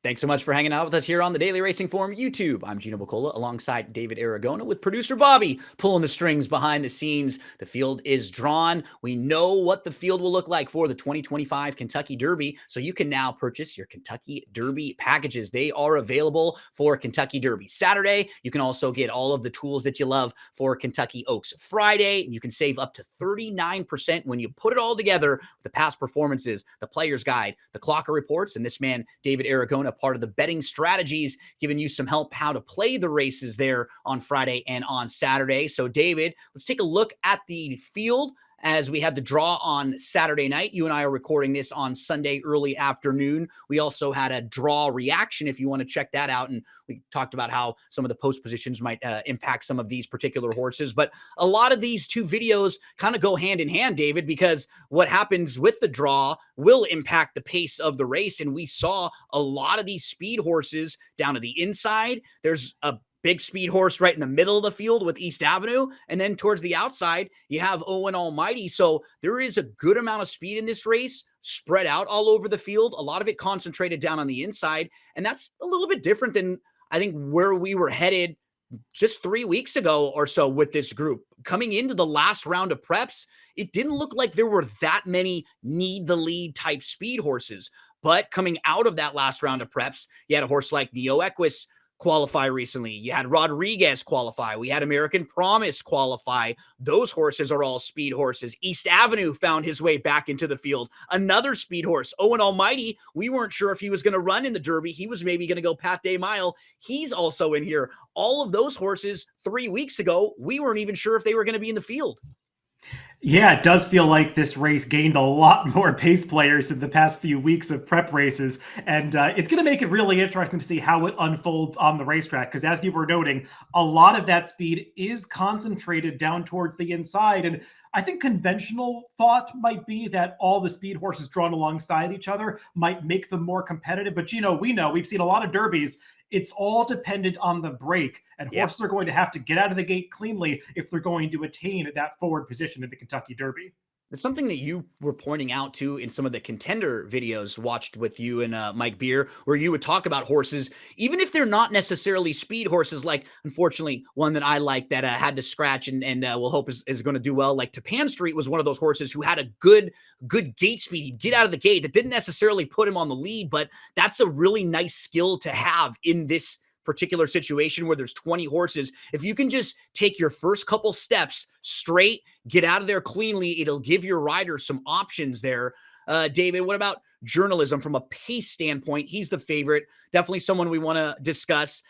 Thanks so much for hanging out with us here on the Daily Racing Forum YouTube. I'm Gino Buccola alongside David Aragona with producer Bobby pulling the strings behind the scenes. The field is drawn. We know what the field will look like for the 2025 Kentucky Derby, so you can now purchase your Kentucky Derby packages. They are available for Kentucky Derby Saturday. You can also get all of the tools that you love for Kentucky Oaks Friday. You can save up to 39% when you put it all together, the past performances, the player's guide, the clocker reports, and this man, David Aragona, part of the betting strategies, giving you some help how to play the races there on Friday and on Saturday. So David, let's take a look at the field as we had the draw on Saturday night. You and I are recording this on Sunday early afternoon. We also had a draw reaction if you want to check that out. And we talked about how some of the post positions might impact some of these particular horses. But a lot of these two videos kind of go hand in hand, David, because what happens with the draw will impact the pace of the race. And we saw a lot of these speed horses down to the inside. There's a big speed horse right in the middle of the field with East Avenue. And then towards the outside, you have Owen Almighty. So there is a good amount of speed in this race spread out all over the field, a lot of it concentrated down on the inside. And that's a little bit different than I think where we were headed just 3 weeks ago or so with this group. Coming into the last round of preps, it didn't look like there were that many need the lead type speed horses. But coming out of that last round of preps, you had a horse like Neo Equus qualify recently. You had Rodriguez qualify. We had American Promise qualify. Those horses are all speed horses. East Avenue found his way back into the field. Another speed horse, Owen Almighty. We weren't sure if he was going to run in the Derby. He was maybe going to go Pat Day Mile. He's also in here. All of those horses 3 weeks ago, we weren't even sure if they were going to be in the field. Yeah, it does feel like this race gained a lot more pace players in the past few weeks of prep races. And it's going to make it really interesting to see how it unfolds on the racetrack. Because as you were noting, a lot of that speed is concentrated down towards the inside. And I think conventional thought might be that all the speed horses drawn alongside each other might make them more competitive. But, you know, we've seen a lot of derbies. It's all dependent on the break, and horses are going to have to get out of the gate cleanly if they're going to attain that forward position in the Kentucky Derby. It's something that you were pointing out too in some of the contender videos watched with you and Mike Beer, where you would talk about horses, even if they're not necessarily speed horses, like unfortunately one that I like that had to scratch and we'll hope is going to do well. Like Tapan Street was one of those horses who had a good gate speed. He'd get out of the gate. That didn't necessarily put him on the lead, but that's a really nice skill to have in this particular situation where there's 20 horses. If you can just take your first couple steps straight, get out of there cleanly, it'll give your rider some options there. David, what about journalism from a pace standpoint? He's the favorite, definitely someone we want to discuss.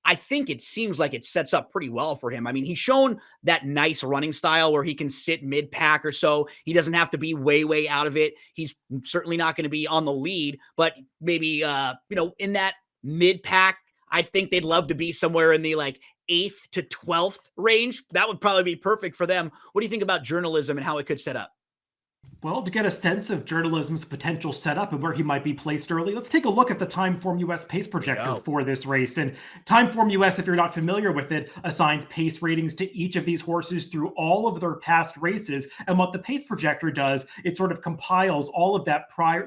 I think it seems like it sets up pretty well for him. I mean, he's shown that nice running style where he can sit mid-pack or so. He doesn't have to be way out of it. He's certainly not going to be on the lead, but maybe, in that mid-pack, I think they'd love to be somewhere in the like 8th to 12th range. That would probably be perfect for them. What do you think about journalism and how it could set up? Well, to get a sense of journalism's potential setup and where he might be placed early, let's take a look at the TimeformUS Pace Projector for this race. And TimeformUS, if you're not familiar with it, assigns pace ratings to each of these horses through all of their past races. And what the Pace Projector does, it sort of compiles all of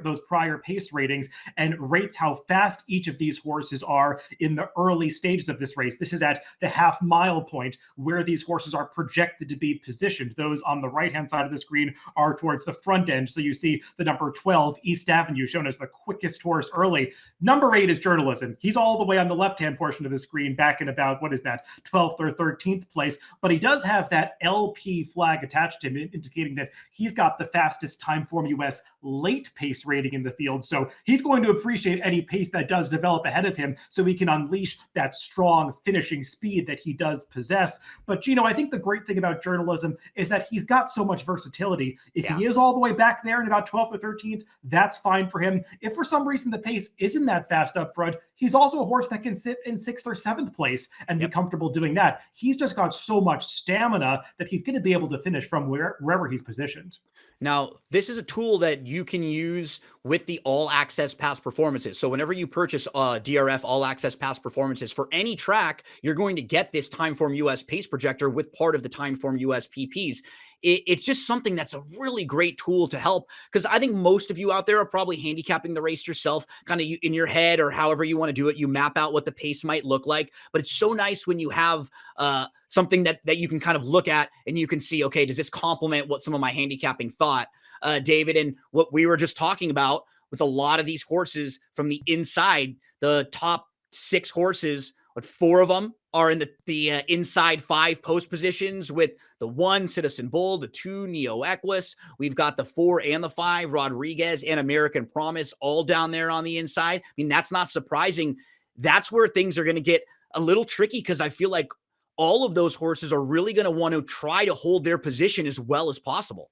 those prior pace ratings and rates how fast each of these horses are in the early stages of this race. This is at the half-mile point where these horses are projected to be positioned. Those on the right-hand side of the screen are towards the front end. So you see the number 12, East Avenue, shown as the quickest horse early. Number 8 is journalism. He's all the way on the left-hand portion of the screen, back in about, 12th or 13th place. But he does have that LP flag attached to him, indicating that he's got the fastest TimeformUS late pace rating in the field. So he's going to appreciate any pace that does develop ahead of him so he can unleash that strong finishing speed that he does possess. But, I think the great thing about journalism is that he's got so much versatility. If he is all the way back there in about 12th or 13th, that's fine for him. If for some reason the pace isn't that fast up front, he's also a horse that can sit in 6th or 7th place and be comfortable doing that. He's just got so much stamina that he's going to be able to finish from wherever he's positioned. Now, this is a tool that you can use with the All Access Pass Performances. So whenever you purchase DRF All Access Pass Performances for any track, you're going to get this TimeformUS Pace Projector with part of the TimeformUS PPs. it's just something that's a really great tool to help, because I think most of you out there are probably handicapping the race yourself, kind of in your head or however you want to do it. You map out what the pace might look like, but it's so nice when you have something that you can kind of look at and you can see, okay, does this complement what some of my handicapping thought, David, and what we were just talking about with a lot of these horses from the inside, the top 6 horses, but 4 of them are in the inside 5 post positions, with the 1 Citizen Bull, the 2 Neo Equus. We've got the 4 and the 5 Rodriguez and American Promise all down there on the inside. I mean, that's not surprising. That's where things are going to get a little tricky, because I feel like all of those horses are really going to want to try to hold their position as well as possible.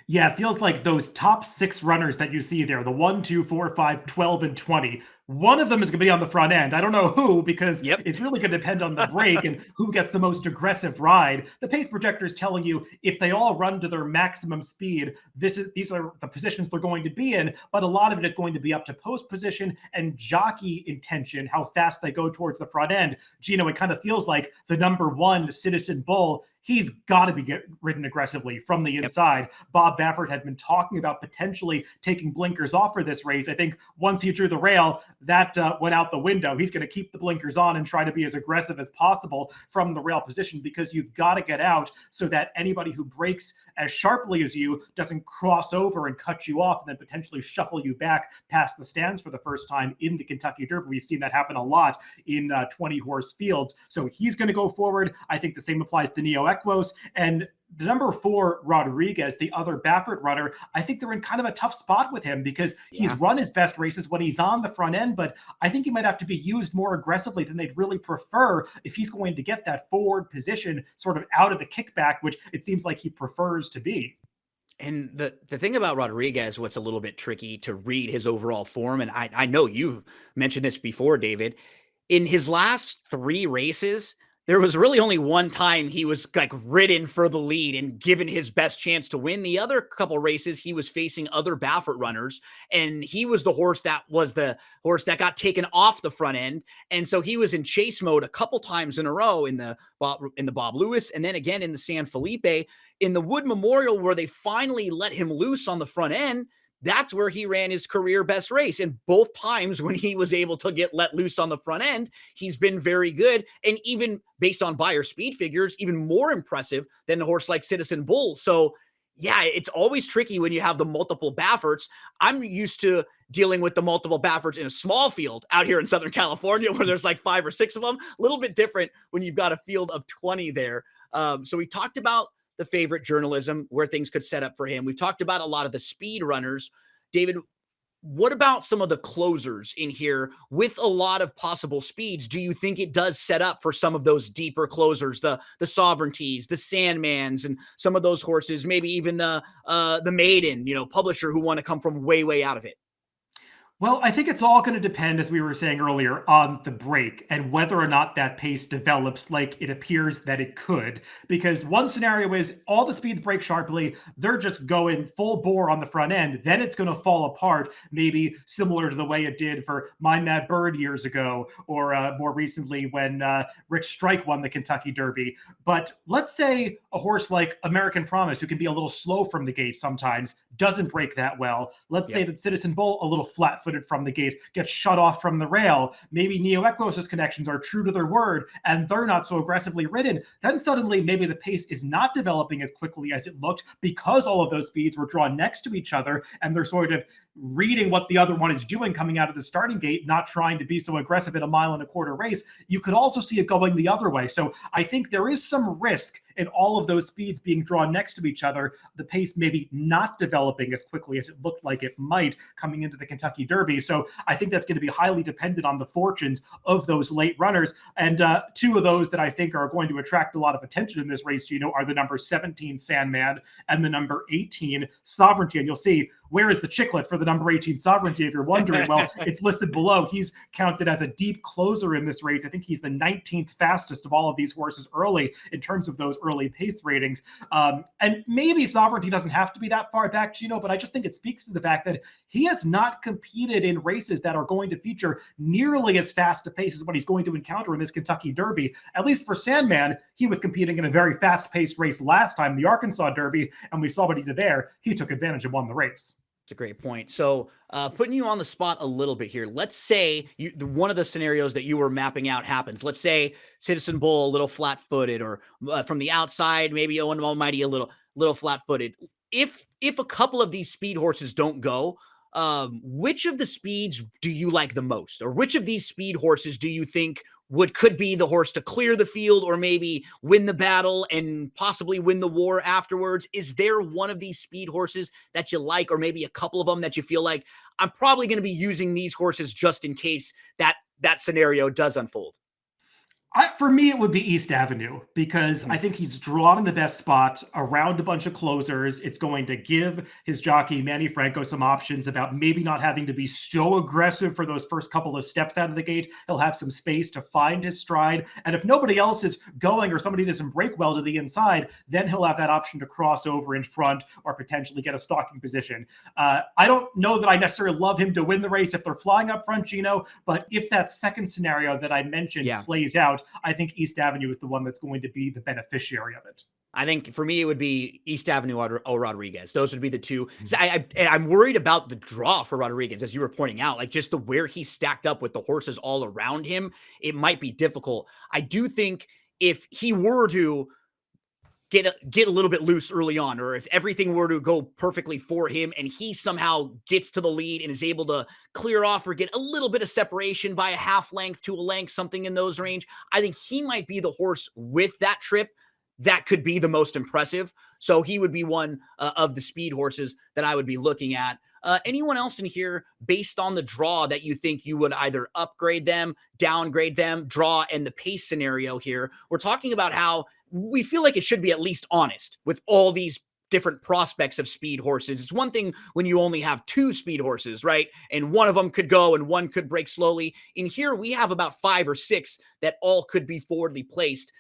Yeah, it feels like those top 6 runners that you see there, the 1, 2, 4, 5, 12, and 20, one of them is going to be on the front end. I don't know who, because it's really going to depend on the break and who gets the most aggressive ride. The pace projector is telling you if they all run to their maximum speed, these are the positions they're going to be in, but a lot of it is going to be up to post position and jockey intention, how fast they go towards the front end. Gino, it kind of feels like the number 1 Citizen Bull, he's got to be ridden aggressively from the inside. Bob Baffert had been talking about potentially taking blinkers off for this race. I think once he drew the rail, that went out the window. He's going to keep the blinkers on and try to be as aggressive as possible from the rail position, because you've got to get out so that anybody who breaks as sharply as you doesn't cross over and cut you off and then potentially shuffle you back past the stands for the first time in the Kentucky Derby. We've seen that happen a lot in 20-horse fields. So he's going to go forward. I think the same applies to Neo Equos. And the number 4 Rodriguez, the other Baffert runner, I think they're in kind of a tough spot with him, because he's run his best races when he's on the front end, but I think he might have to be used more aggressively than they'd really prefer if he's going to get that forward position sort of out of the kickback, which it seems like he prefers to be. And the thing about Rodriguez, what's a little bit tricky to read his overall form, and I know you've mentioned this before, David, in his last 3 races, there was really only one time he was like ridden for the lead and given his best chance to win. The other couple races, he was facing other Baffert runners, and he was the horse that got taken off the front end. And so he was in chase mode a couple times in a row in the Bob Lewis, and then again in the San Felipe. In the Wood Memorial, where they finally let him loose on the front end, that's where he ran his career best race. And both times when he was able to get let loose on the front end, he's been very good. And even based on buyer speed figures, even more impressive than a horse like Citizen Bull. So yeah, it's always tricky when you have the multiple Bafferts. I'm used to dealing with the multiple Bafferts in a small field out here in Southern California, where there's like 5 or 6 of them. A little bit different when you've got a field of 20 there. So we talked about the favorite journalism, where things could set up for him. We've talked about a lot of the speed runners. David, what about some of the closers in here with a lot of possible speeds? Do you think it does set up for some of those deeper closers, the Sovereignties, the Sandmans, and some of those horses, maybe even the Maiden, Publisher, who want to come from way, way out of it? Well, I think it's all going to depend, as we were saying earlier, on the break and whether or not that pace develops like it appears that it could. Because one scenario is all the speeds break sharply, they're just going full bore on the front end. Then it's going to fall apart, maybe similar to the way it did for My Mad Bird years ago, or more recently when Rich Strike won the Kentucky Derby. But let's say a horse like American Promise, who can be a little slow from the gate sometimes, doesn't break that well. Let's say that Citizen Bull, a little flat-footed from the gate, gets shut off from the rail. Maybe Neo Equos' connections are true to their word and they're not so aggressively ridden. Then suddenly maybe the pace is not developing as quickly as it looked, because all of those speeds were drawn next to each other and they're sort of reading what the other one is doing coming out of the starting gate, not trying to be so aggressive in a 1.25 mile race. You could also see it going the other way. So I think there is some risk in all of those speeds being drawn next to each other, the pace maybe not developing as quickly as it looked like it might coming into the Kentucky Derby. So I think that's going to be highly dependent on the fortunes of those late runners. And 2 of those that I think are going to attract a lot of attention in this race, Gino, are the number 17 Sandman and the number 18 Sovereignty. And you'll see where is the chiclet for the number 18 Sovereignty, if you're wondering? Well, it's listed below. He's counted as a deep closer in this race. I think he's the 19th fastest of all of these horses early in terms of those early pace ratings. And maybe Sovereignty doesn't have to be that far back, Gino, but I just think it speaks to the fact that he has not competed in races that are going to feature nearly as fast a pace as what he's going to encounter in this Kentucky Derby. At least for Sandman, he was competing in a very fast-paced race last time, the Arkansas Derby, and we saw what he did there. He took advantage and won the race. It's a great point. So putting you on the spot a little bit here, let's say one of the scenarios that you were mapping out happens. Let's say Citizen Bull a little flat-footed, or from the outside, maybe Owen Almighty a little flat-footed. If a couple of these speed horses don't go, which of the speeds do you like the most? Or which of these speed horses do you think could be the horse to clear the field, or maybe win the battle and possibly win the war afterwards? Is there one of these speed horses that you like, or maybe a couple of them that you feel like, I'm probably going to be using these horses just in case that scenario does unfold? For me, it would be East Avenue, because I think he's drawn in the best spot around a bunch of closers. It's going to give his jockey, Manny Franco, some options about maybe not having to be so aggressive for those first couple of steps out of the gate. He'll have some space to find his stride. And if nobody else is going, or somebody doesn't break well to the inside, then he'll have that option to cross over in front or potentially get a stalking position. I don't know that I necessarily love him to win the race if they're flying up front, Gino, but if that second scenario that I mentioned plays out, I think East Avenue is the one that's going to be the beneficiary of it. I think for me, it would be East Avenue or Rodriguez. Those would be the two. So I'm worried about the draw for Rodriguez, as you were pointing out, like just where he's stacked up with the horses all around him. It might be difficult. I do think if he were to get a little bit loose early on, or if everything were to go perfectly for him and he somehow gets to the lead and is able to clear off or get a little bit of separation by a half length to a length, something in those range, I think he might be the horse with that trip that could be the most impressive. So he would be one of the speed horses that I would be looking at. Anyone else in here, based on the draw, that you think you would either upgrade them, downgrade them, draw, and the pace scenario here? We're talking about how we feel like it should be at least honest with all these different prospects of speed horses. It's one thing when you only have two speed horses, right? And one of them could go and one could break slowly. In here, we have about 5 or 6 that all could be forwardly placed.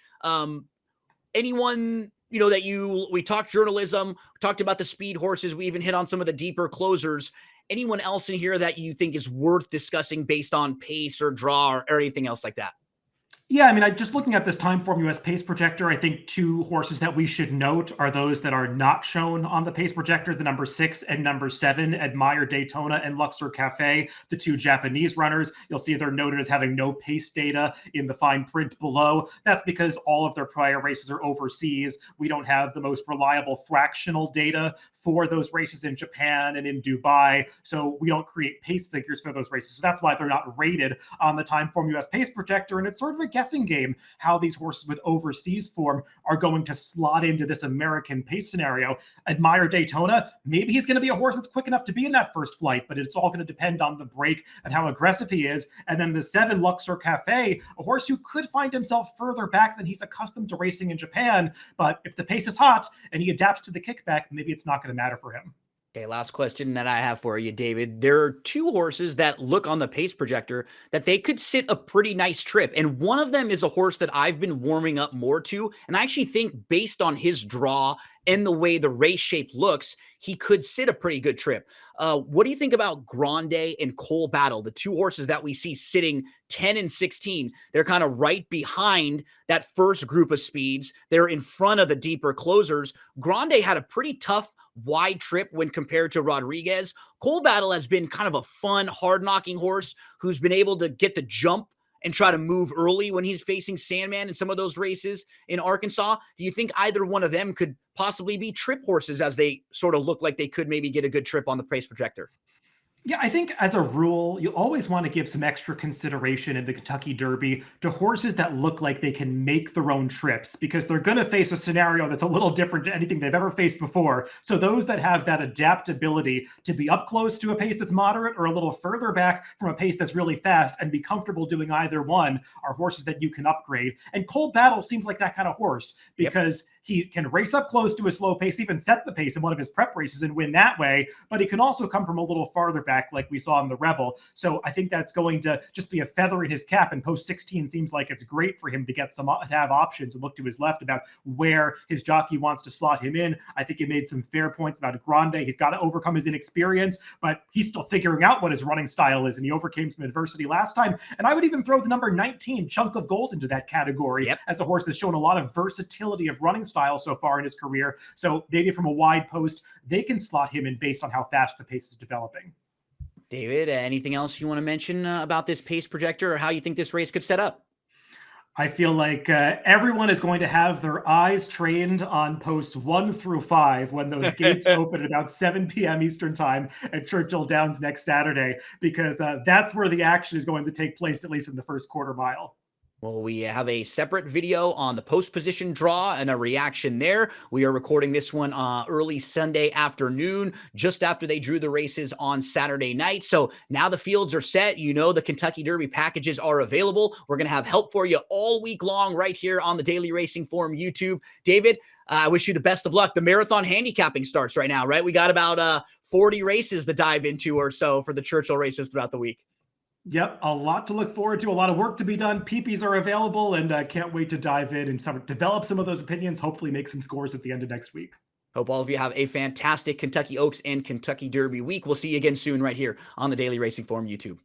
Anyone, that we talked journalism, we talked about the speed horses, we even hit on some of the deeper closers. Anyone else in here that you think is worth discussing based on pace or draw or anything else like that? Yeah, I mean, just looking at this TimeformUS Pace Projector, I think 2 horses that we should note are those that are not shown on the Pace Projector, the number 6 and number 7, Admire Daytona and Luxor Cafe, the 2 Japanese runners. You'll see they're noted as having no pace data in the fine print below. That's because all of their prior races are overseas. We don't have the most reliable fractional data for those races in Japan and in Dubai, so we don't create pace figures for those races. So that's why they're not rated on the TimeformUS Pace Projector, and it's sort of a guessing game how these horses with overseas form are going to slot into this American pace scenario. Admire Daytona, maybe he's going to be a horse that's quick enough to be in that first flight, but it's all going to depend on the break and how aggressive he is. And then the 7 Luxor Cafe, a horse who could find himself further back than he's accustomed to racing in Japan, but if the pace is hot and he adapts to the kickback, maybe it's not going to matter for him. Okay, last question that I have for you, David. There are 2 horses that look on the pace projector that they could sit a pretty nice trip. And one of them is a horse that I've been warming up more to. And I actually think based on his draw and the way the race shape looks, he could sit a pretty good trip. What do you think about Grande and Cole Battle, the 2 horses that we see sitting 10 and 16? They're kind of right behind that first group of speeds. They're in front of the deeper closers. Grande had a pretty tough wide trip when compared to Rodriguez. Cole Battle has been kind of a fun, hard-knocking horse who's been able to get the jump and try to move early when he's facing Sandman in some of those races in Arkansas. Do you think either one of them could possibly be trip horses, as they sort of look like they could maybe get a good trip on the pace projector? Yeah, I think as a rule, you always want to give some extra consideration in the Kentucky Derby to horses that look like they can make their own trips because they're going to face a scenario that's a little different to anything they've ever faced before. So those that have that adaptability to be up close to a pace that's moderate or a little further back from a pace that's really fast and be comfortable doing either one are horses that you can upgrade. And Cold Battle seems like that kind of horse because he can race up close to a slow pace, even set the pace in one of his prep races and win that way, but he can also come from a little farther back like we saw in the Rebel. So I think that's going to just be a feather in his cap, and post 16 seems like it's great for him to get to have options and look to his left about where his jockey wants to slot him in. I think he made some fair points about Grande. He's got to overcome his inexperience, but he's still figuring out what his running style is, and he overcame some adversity last time. And I would even throw the number 19, Chunk of Gold, into that category as a horse that's shown a lot of versatility of running style so far in his career. So maybe from a wide post, they can slot him in based on how fast the pace is developing. David, anything else you want to mention about this pace projector or how you think this race could set up? I feel like everyone is going to have their eyes trained on posts 1 through 5 when those gates open at about 7 p.m. Eastern time at Churchill Downs next Saturday, because that's where the action is going to take place, at least in the first quarter mile. Well, we have a separate video on the post position draw and a reaction there. We are recording this one early Sunday afternoon, just after they drew the races on Saturday night. So now the fields are set. You know, the Kentucky Derby packages are available. We're going to have help for you all week long right here on the Daily Racing Forum YouTube. David, I wish you the best of luck. The marathon handicapping starts right now, right? We got about 40 races to dive into or so for the Churchill races throughout the week. Yep, a lot to look forward to, a lot of work to be done. PPs are available, and can't wait to dive in and develop some of those opinions, hopefully make some scores at the end of next week. Hope all of you have a fantastic Kentucky Oaks and Kentucky Derby week. We'll see you again soon right here on the Daily Racing Forum YouTube.